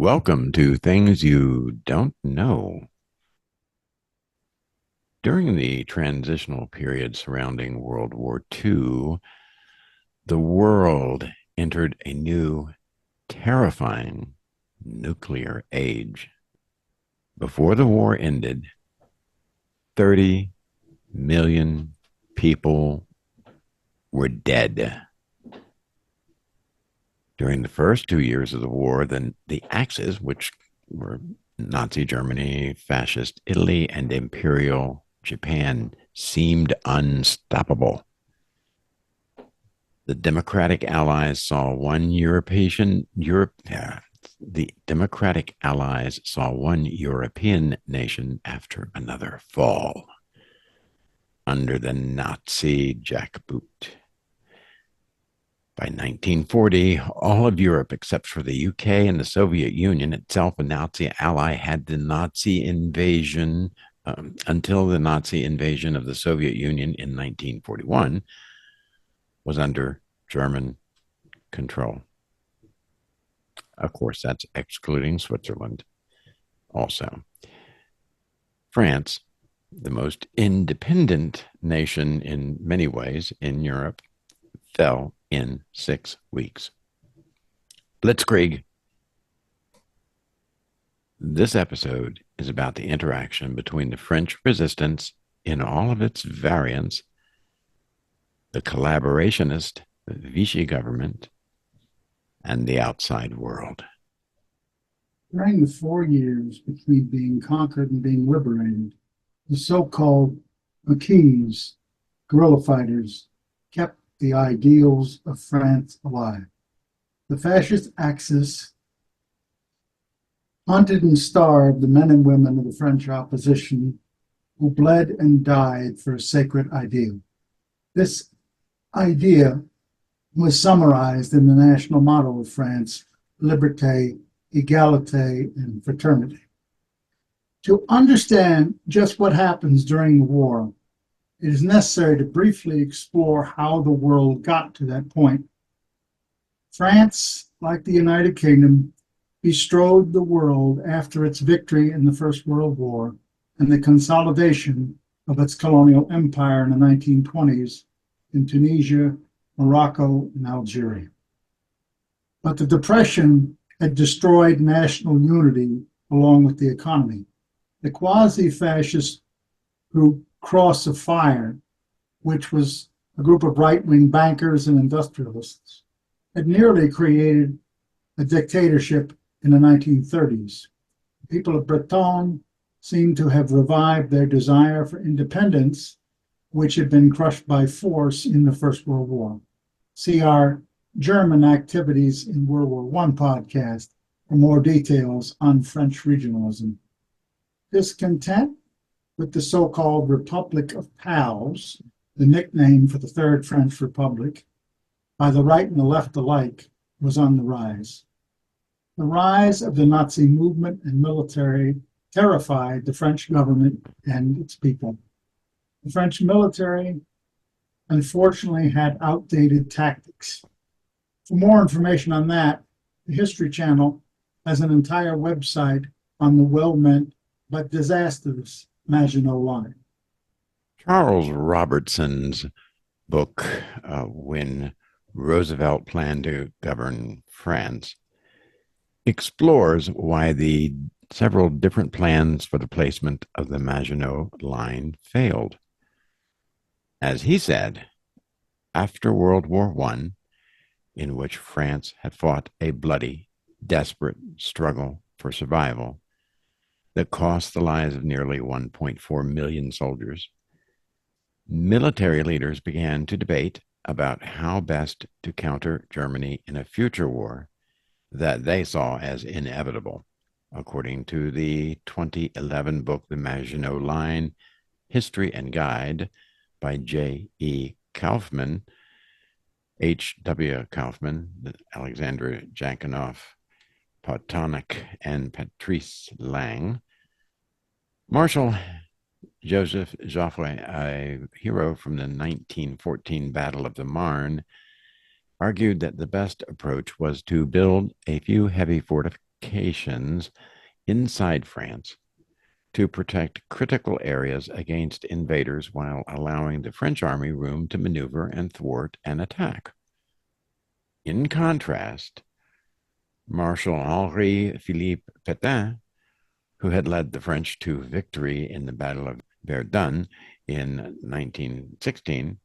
Welcome to Things You Don't Know. During the transitional period surrounding World War II, the world entered a new, terrifying nuclear age. Before the war ended, 30 million people were dead. During the first 2 years of the war, the Axis, which were Nazi Germany, Fascist Italy, and Imperial Japan, seemed unstoppable. The Democratic Allies saw one European nation after another fall under the Nazi jackboot. By 1940, all of Europe, except for the UK and the Soviet Union, itself a Nazi ally, had the Nazi invasion until the Nazi invasion of the Soviet Union in 1941 was under German control. Of course, that's excluding Switzerland also. France, the most independent nation in many ways in Europe, fell in 6 weeks. Blitzkrieg. This episode is about the interaction between the French resistance in all of its variants, the collaborationist Vichy government, and the outside world. During the 4 years between being conquered and being liberated, the so-called Maquis, guerrilla fighters, kept the ideals of France alive. The fascist Axis hunted and starved the men and women of the French opposition who bled and died for a sacred ideal. This idea was summarized in the national motto of France, Liberté, Égalité, and Fraternity. To understand just what happens during the war, it is necessary to briefly explore how the world got to that point. France, like the United Kingdom, bestrode the world after its victory in the First World War and the consolidation of its colonial empire in the 1920s in Tunisia, Morocco, and Algeria. But the Depression had destroyed national unity along with the economy. The quasi-fascist group Cross of Fire, which was a group of right-wing bankers and industrialists, had nearly created a dictatorship in the 1930s. The people of Breton seemed to have revived their desire for independence, which had been crushed by force in the First World War. See our German activities in World War I podcast for more details on French regionalism. Discontent with the so-called Republic of Pals, the nickname for the Third French Republic, by the right and the left alike, was on the rise. The rise of the Nazi movement and military terrified the French government and its people. The French military, unfortunately, had outdated tactics. For more information on that, the History Channel has an entire website on the well-meant but disastrous Maginot Line. Charles Robertson's book, When Roosevelt Planned to Govern France, explores why the several different plans for the placement of the Maginot Line failed. As he said, after World War I, in which France had fought a bloody, desperate struggle for survival that cost the lives of nearly 1.4 million soldiers, military leaders began to debate about how best to counter Germany in a future war that they saw as inevitable. According to the 2011 book, The Maginot Line, History and Guide by J.E. Kaufman, H.W. Kaufman, Alexandra Jankinoff, Potonic, and Patrice Lang, Marshal Joseph Joffre, a hero from the 1914 Battle of the Marne, argued that the best approach was to build a few heavy fortifications inside France to protect critical areas against invaders while allowing the French army room to maneuver and thwart an attack. In contrast, Marshal Henri Philippe Pétain, who had led the French to victory in the Battle of Verdun in 1916,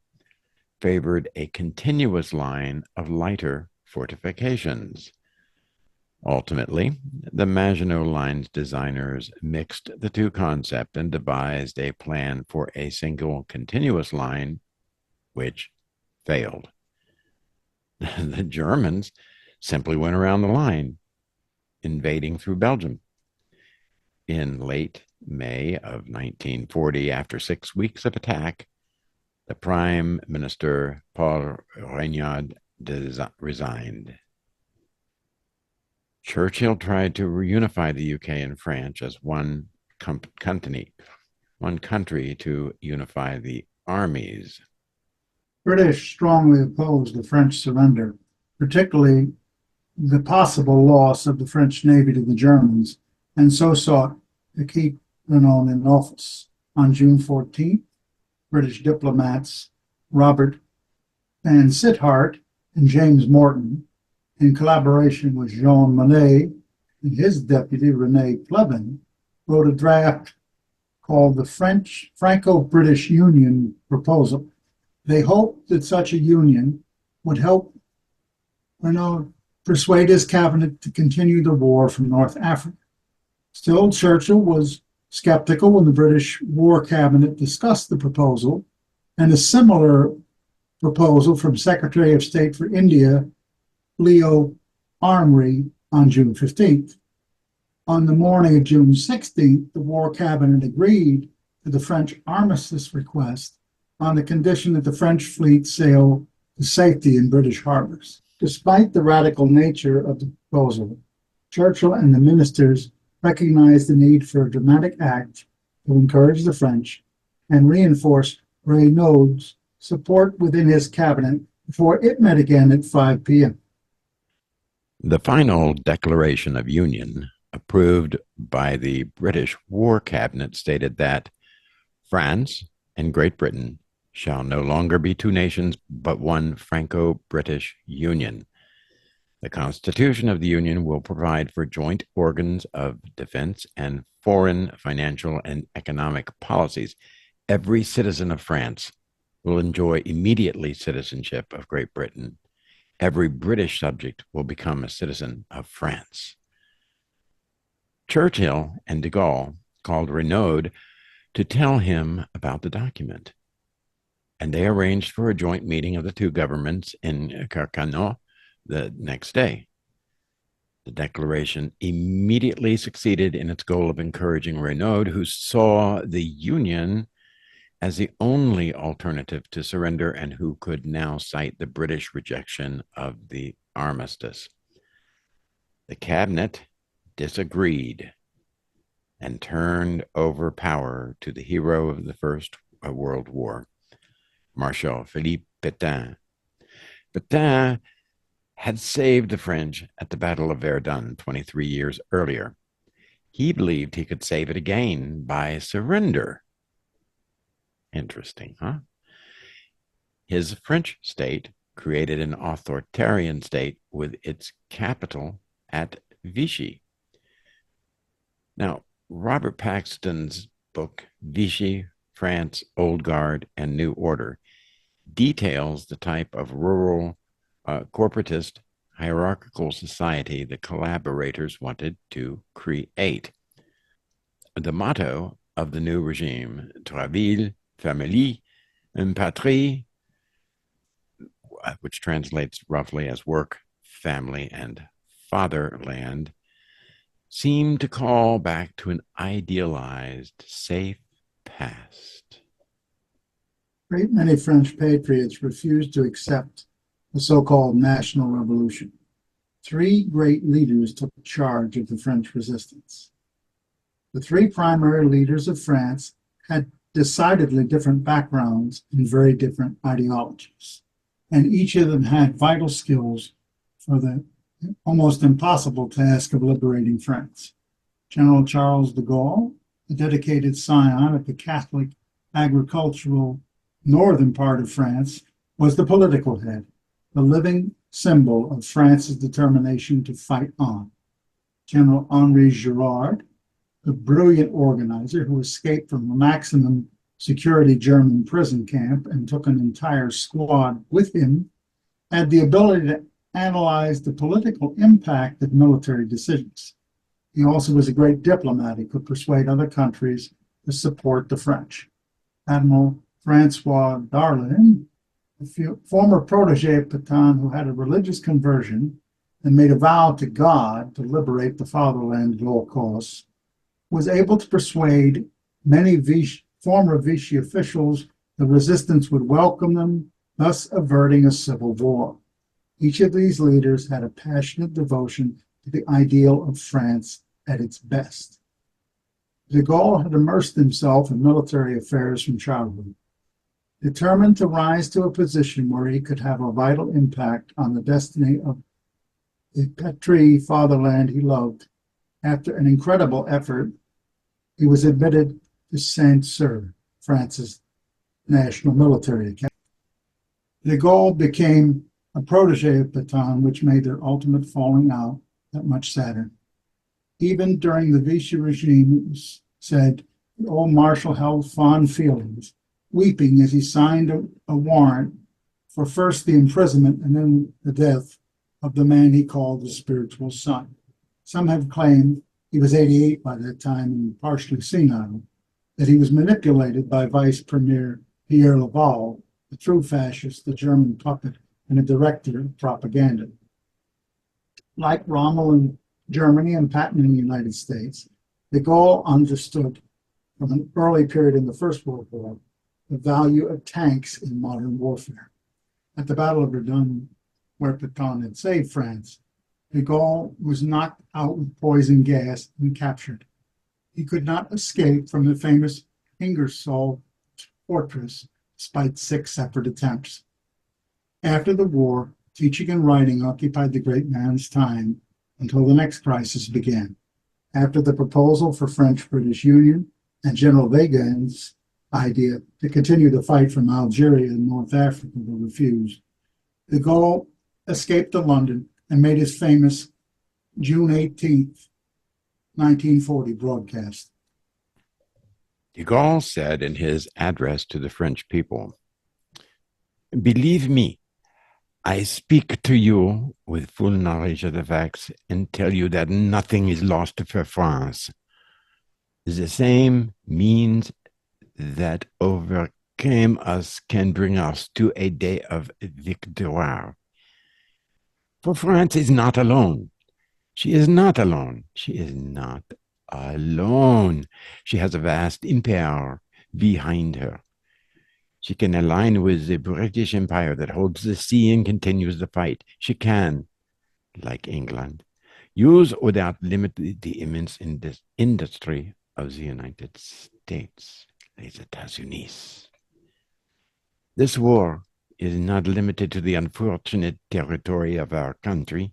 favored a continuous line of lighter fortifications. Ultimately, the Maginot Line's designers mixed the two concepts and devised a plan for a single continuous line, which failed. The Germans simply went around the line, invading through Belgium. In late May of 1940, after 6 weeks of attack, the Prime Minister Paul Reynaud resigned. Churchill tried to reunify the UK and France as one country to unify the armies. British strongly opposed the French surrender, particularly the possible loss of the French Navy to the Germans, and so sought to keep Renaud in office. On June 14th, British diplomats Robert Vansittart and James Morton, in collaboration with Jean Monnet and his deputy René Pleven, wrote a draft called the Franco-British Union Proposal. They hoped that such a union would help Renaud persuade his cabinet to continue the war from North Africa. Still, Churchill was skeptical when the British War Cabinet discussed the proposal, and a similar proposal from Secretary of State for India Leo Armory on June 15th. On the morning of June 16th, the War Cabinet agreed to the French armistice request on the condition that the French fleet sail to safety in British harbors. Despite the radical nature of the proposal, Churchill and the ministers recognized the need for a dramatic act to encourage the French and reinforce Reynaud's support within his cabinet before it met again at 5 p.m. The final Declaration of Union, approved by the British War Cabinet, stated that France and Great Britain shall no longer be two nations, but one Franco-British Union. The Constitution of the Union will provide for joint organs of defense and foreign, financial, and economic policies. Every citizen of France will enjoy immediately citizenship of Great Britain. Every British subject will become a citizen of France. Churchill and de Gaulle called Renaud to tell him about the document, and they arranged for a joint meeting of the two governments in Carcano the next day. The declaration immediately succeeded in its goal of encouraging Renaud, who saw the Union as the only alternative to surrender and who could now cite the British rejection of the armistice. The cabinet disagreed and turned over power to the hero of the First World War, Marshal Philippe Pétain. Pétain had saved the French at the Battle of Verdun 23 years earlier. He believed he could save it again by surrender. Interesting, huh? His French state created an authoritarian state with its capital at Vichy. Now, Robert Paxton's book, Vichy, France, Old Guard, and New Order, details the type of rural, corporatist, hierarchical society the collaborators wanted to create. The motto of the new regime, Travail, Famille, and Patrie, which translates roughly as work, family, and fatherland, seemed to call back to an idealized, safe past. Great many French patriots refused to accept the so-called National Revolution. Three great leaders took charge of the French resistance. The three primary leaders of France had decidedly different backgrounds and very different ideologies, and each of them had vital skills for the almost impossible task of liberating France. General Charles de Gaulle, the dedicated scion of the Catholic agricultural northern part of France, was the political head, the living symbol of France's determination to fight on. General Henri Girard, the brilliant organizer who escaped from a maximum security German prison camp and took an entire squad with him, had the ability to analyze the political impact of military decisions. He also was a great diplomat. He could persuade other countries to support the French. Admiral Francois Darlan, a former protege of Pétain who had a religious conversion and made a vow to God to liberate the fatherland at all costs, was able to persuade many former Vichy officials the resistance would welcome them, thus averting a civil war. Each of these leaders had a passionate devotion to the ideal of France at its best. De Gaulle had immersed himself in military affairs from childhood. Determined to rise to a position where he could have a vital impact on the destiny of the patrie fatherland he loved, after an incredible effort, he was admitted to Saint-Cyr, France's National Military Academy. De Gaulle became a protege of Pétain, which made their ultimate falling out that much sadder. Even during the Vichy regime, it was said the old marshal held fond feelings, weeping as he signed a warrant for first the imprisonment and then the death of the man he called his spiritual son. Some have claimed he was 88 by that time and partially senile, that he was manipulated by Vice Premier Pierre Laval, a true fascist, the German puppet, and a director of propaganda. Like Rommel in Germany and Patton in the United States, de Gaulle understood from an early period in the First World War the value of tanks in modern warfare. At the Battle of Verdun, where Pétain had saved France, de Gaulle was knocked out with poison gas and captured. He could not escape from the famous Ingersoll fortress despite 6 separate attempts. After the war, teaching and writing occupied the great man's time until the next crisis began. After the proposal for French-British Union and General Weygand's idea to continue the fight from Algeria and North Africa were refused, de Gaulle escaped to London and made his famous June 18th, 1940 broadcast. De Gaulle said in his address to the French people, "Believe me, I speak to you with full knowledge of the facts and tell you that nothing is lost for France. The same means that overcame us can bring us to a day of victoire. For France is not alone. She is not alone. She is not alone. She has a vast empire behind her. She can align with the British Empire that holds the sea and continues the fight. She can, like England, use without limit the immense industry of the United States, les États-Unis. This war is not limited to the unfortunate territory of our country.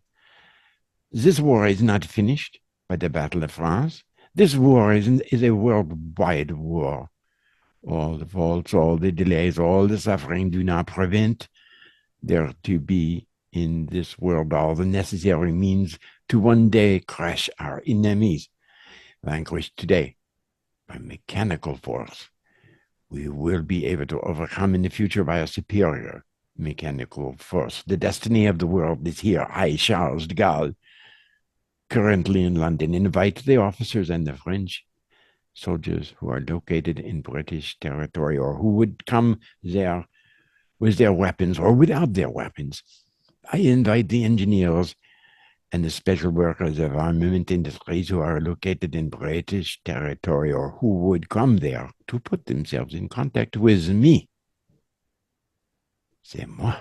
This war is not finished by the Battle of France. This war is a worldwide war. All the faults, all the delays, all the suffering do not prevent there to be in this world all the necessary means to one day crush our enemies. Vanquished today by mechanical force, we will be able to overcome in the future by a superior mechanical force. The destiny of the world is here. I, Charles de Gaulle, currently in London, invite the officers and the French soldiers who are located in British territory or who would come there with their weapons or without their weapons. I invite the engineers and the special workers of armament industries who are located in British territory or who would come there to put themselves in contact with me. C'est moi.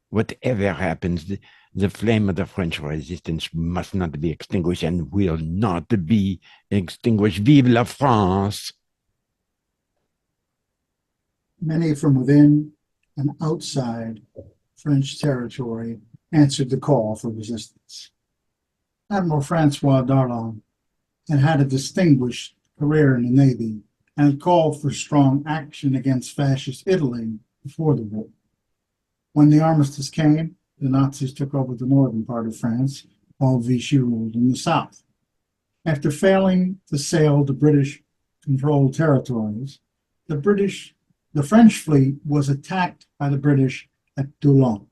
Whatever happens, the flame of the French resistance must not be extinguished and will not be extinguished. Vive la France! Many from within and outside French territory answered the call for resistance. Admiral Francois Darlan had had a distinguished career in the Navy and had called for strong action against fascist Italy before the war. When the armistice came, the Nazis took over the northern part of France, while Vichy ruled in the south. After failing to sail the British-controlled territories, the French fleet was attacked by the British at Toulon.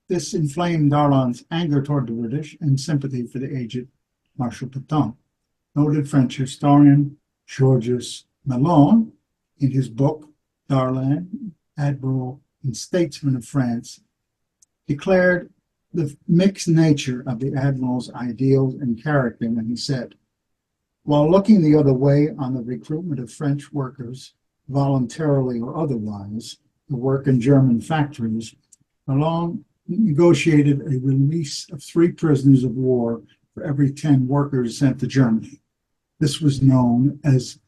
This inflamed Darlan's anger toward the British and sympathy for the aged Marshal Pétain. Noted French historian Georges Malone, in his book Darlan, Admiral and Statesman of France, declared the mixed nature of the admiral's ideals and character when he said, while looking the other way on the recruitment of French workers, voluntarily or otherwise, to work in German factories, Malone negotiated a release of 3 prisoners of war for every 10 workers sent to Germany. This was known as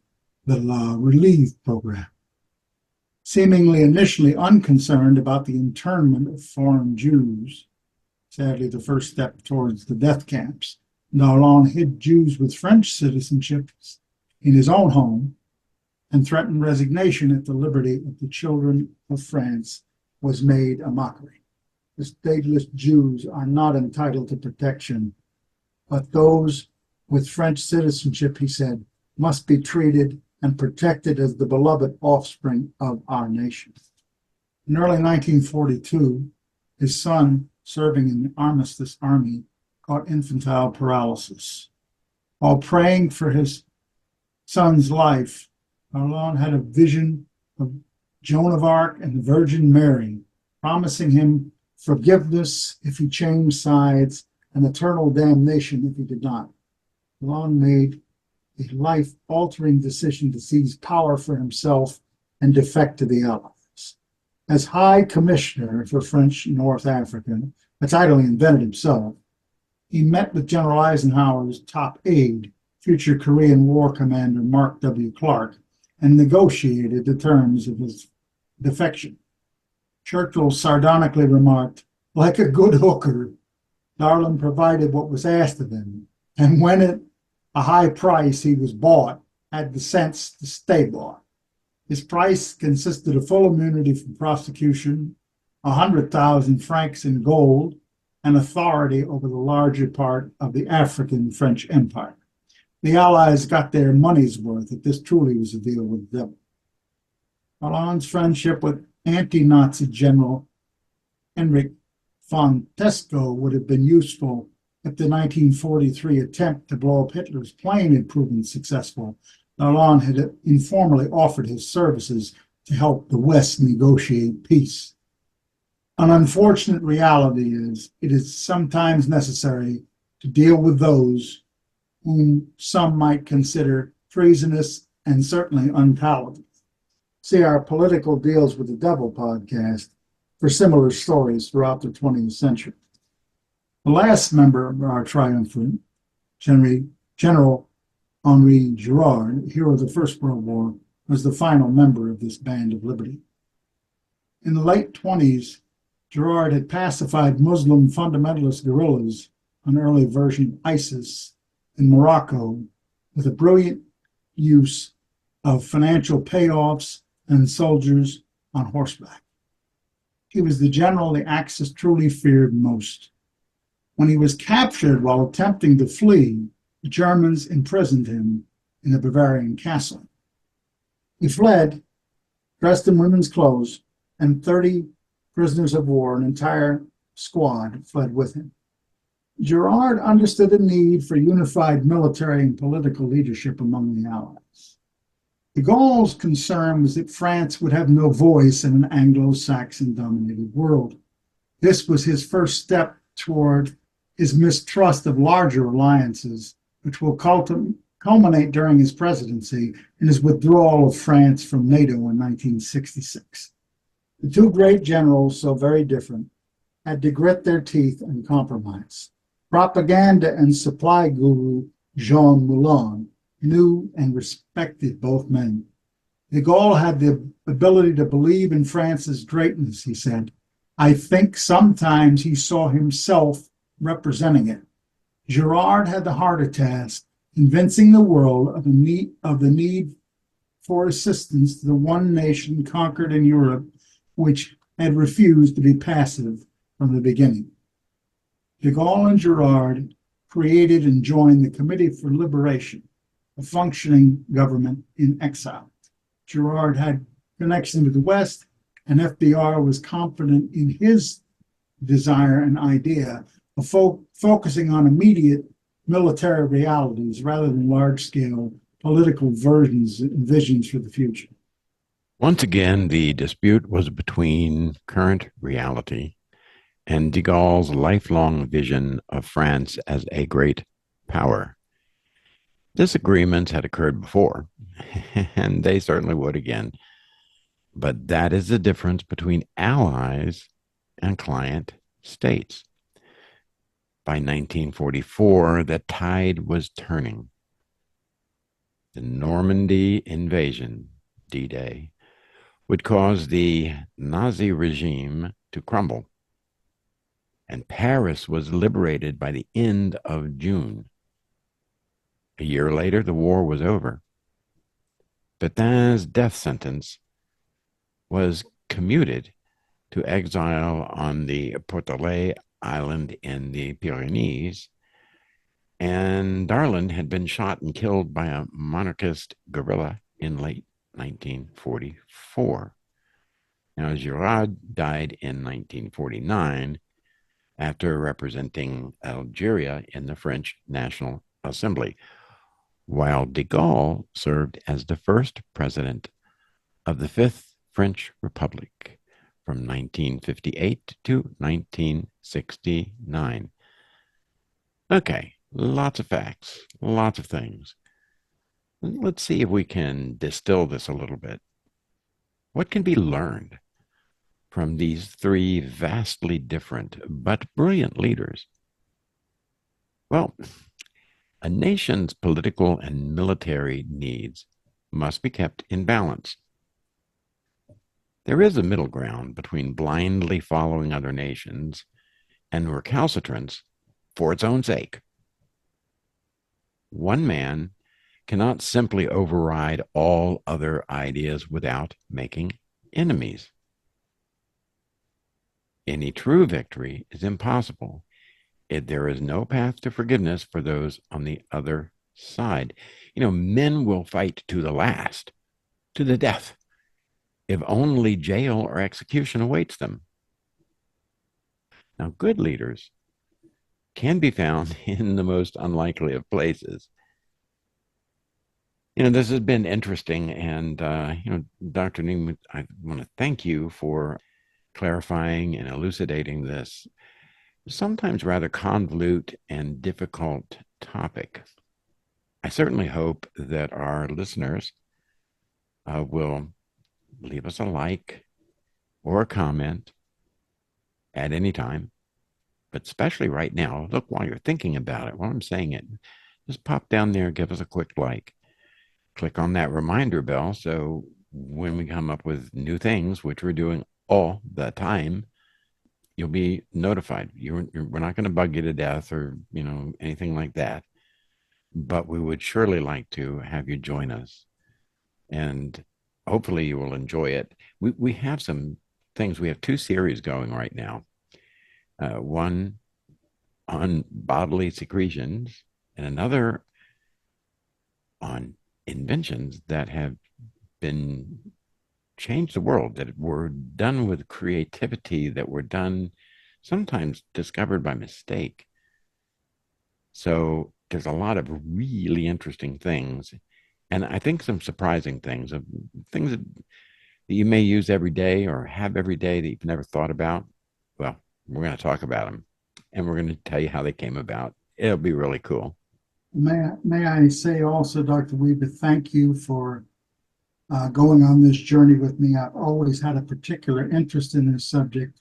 the La Relève program. Seemingly initially unconcerned about the internment of foreign Jews, sadly the first step towards the death camps, Darlan hid Jews with French citizenship in his own home and threatened resignation if the liberty of the children of France was made a mockery. The stateless Jews are not entitled to protection, but those with French citizenship, he said, must be treated and protected as the beloved offspring of our nation. In early 1942, his son, serving in the Armistice Army, caught infantile paralysis. While praying for his son's life, Darlan had a vision of Joan of Arc and the Virgin Mary, promising him forgiveness if he changed sides and eternal damnation if he did not. Darlan made a life-altering decision to seize power for himself and defect to the Allies. As High Commissioner for French North Africa, a title he invented himself, he met with General Eisenhower's top aide, future Korean War Commander Mark W. Clark, and negotiated the terms of his defection. Churchill sardonically remarked, like a good hooker, Darlan provided what was asked of him, and when at a high price he was bought, had the sense to stay bought. His price consisted of full immunity from prosecution, 100,000 francs in gold, and authority over the larger part of the African French Empire. The Allies got their money's worth if this truly was a deal with the devil. Darlan's friendship with anti-Nazi General Henrik von Tesco would have been useful if the 1943 attempt to blow up Hitler's plane had proven successful. Darlan had informally offered his services to help the West negotiate peace. An unfortunate reality is it is sometimes necessary to deal with those whom some might consider treasonous and certainly unpalatable. See our Political Deals with the Devil podcast for similar stories throughout the 20th century. The last member of our triumvirate, General Henri Girard, hero of the First World War, was the final member of this band of liberty. In the late 20s, Girard had pacified Muslim fundamentalist guerrillas, an early version of ISIS, in Morocco with a brilliant use of financial payoffs and soldiers on horseback. He was the general the Axis truly feared most. When he was captured while attempting to flee, the Germans imprisoned him in a Bavarian castle. He fled, dressed in women's clothes, and 30 prisoners of war, an entire squad, fled with him. Girard understood the need for unified military and political leadership among the Allies. De Gaulle's concern was that France would have no voice in an Anglo-Saxon-dominated world. This was his first step toward his mistrust of larger alliances, which will culminate during his presidency in his withdrawal of France from NATO in 1966. The two great generals, so very different, had to grit their teeth and compromise. Propaganda and supply guru Jean Moulin knew and respected both men. De Gaulle had the ability to believe in France's greatness, he said, I think sometimes he saw himself representing it. Girard had the harder task, convincing the world of the need for assistance to the one nation conquered in Europe, which had refused to be passive from the beginning. De Gaulle and Girard created and joined the Committee for Liberation, a functioning government in exile. Girard had connection with the West, and FDR was confident in his desire and idea of focusing on immediate military realities rather than large-scale political versions and visions for the future. Once again, the dispute was between current reality and de Gaulle's lifelong vision of France as a great power. Disagreements had occurred before, and they certainly would again. But that is the difference between allies and client states. By 1944, the tide was turning. The Normandy invasion, D-Day, would cause the Nazi regime to crumble, and Paris was liberated by the end of June. A year later, the war was over. Pétain's death sentence was commuted to exile on the Portelet Island in the Pyrenees, and Darlan had been shot and killed by a monarchist guerrilla in late 1944. Now, Girard died in 1949 after representing Algeria in the French National Assembly, while de Gaulle served as the first president of the Fifth French Republic from 1958 to 1969. Okay, lots of facts, lots of things. Let's see if we can distill this a little bit. What can be learned from these three vastly different but brilliant leaders? Well, a nation's political and military needs must be kept in balance. There is a middle ground between blindly following other nations and recalcitrance for its own sake. One man cannot simply override all other ideas without making enemies. Any true victory is impossible if there is no path to forgiveness for those on the other side. Men will fight to the last, to the death, if only jail or execution awaits them. Now, good leaders can be found in the most unlikely of places. This has been interesting, and, Dr. Newman, I want to thank you for clarifying and elucidating this sometimes rather convolute and difficult topic. I certainly hope that our listeners will leave us a like or a comment at any time, but especially right now. Look, while you're thinking about it, while I'm saying it, just pop down there, give us a quick like. Click on that reminder bell so when we come up with new things, which we're doing all the time, you'll be notified. We're not going to bug you to death or anything like that, but we would surely like to have you join us, and hopefully you will enjoy it. We have some things. We have two series going right now. One on bodily secretions and another on inventions that have been changed the world, that were done with creativity, that were done sometimes discovered by mistake. So there's a lot of really interesting things, and I think some surprising things, of things that you may use every day or have every day that you've never thought about. Well, we're going to talk about them, and we're going to tell you how they came about. It'll be really cool. May I say also, Dr. Weber, thank you for going on this journey with me. I've always had a particular interest in this subject,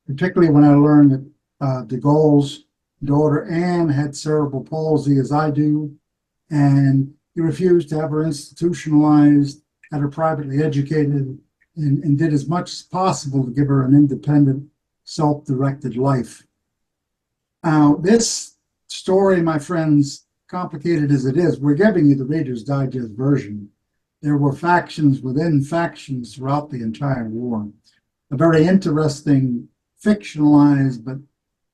particularly when I learned that de Gaulle's daughter Anne had cerebral palsy, as I do, and he refused to have her institutionalized, had her privately educated, and did as much as possible to give her an independent self-directed life. Now, this story, my friends, complicated as it is, we're giving you the Reader's Digest version. There were factions within factions throughout the entire war. A very interesting, fictionalized, but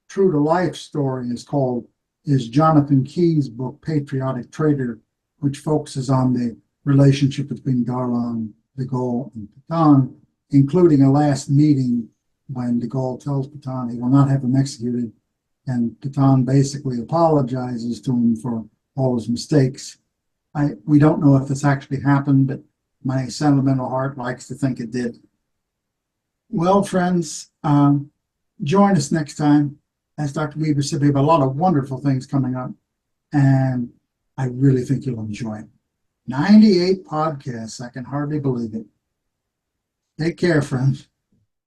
true-to-life story is Jonathan Key's book, Patriotic Traitor, which focuses on the relationship between Darlan, de Gaulle, and Pétain, including a last meeting when de Gaulle tells Pétain he will not have him executed, and Pétain basically apologizes to him for all his mistakes. We don't know if this actually happened, but my sentimental heart likes to think it did. Well, friends, join us next time. As Dr. Weaver said, we have a lot of wonderful things coming up, and I really think you'll enjoy it. 98 podcasts. I can hardly believe it. Take care, friends.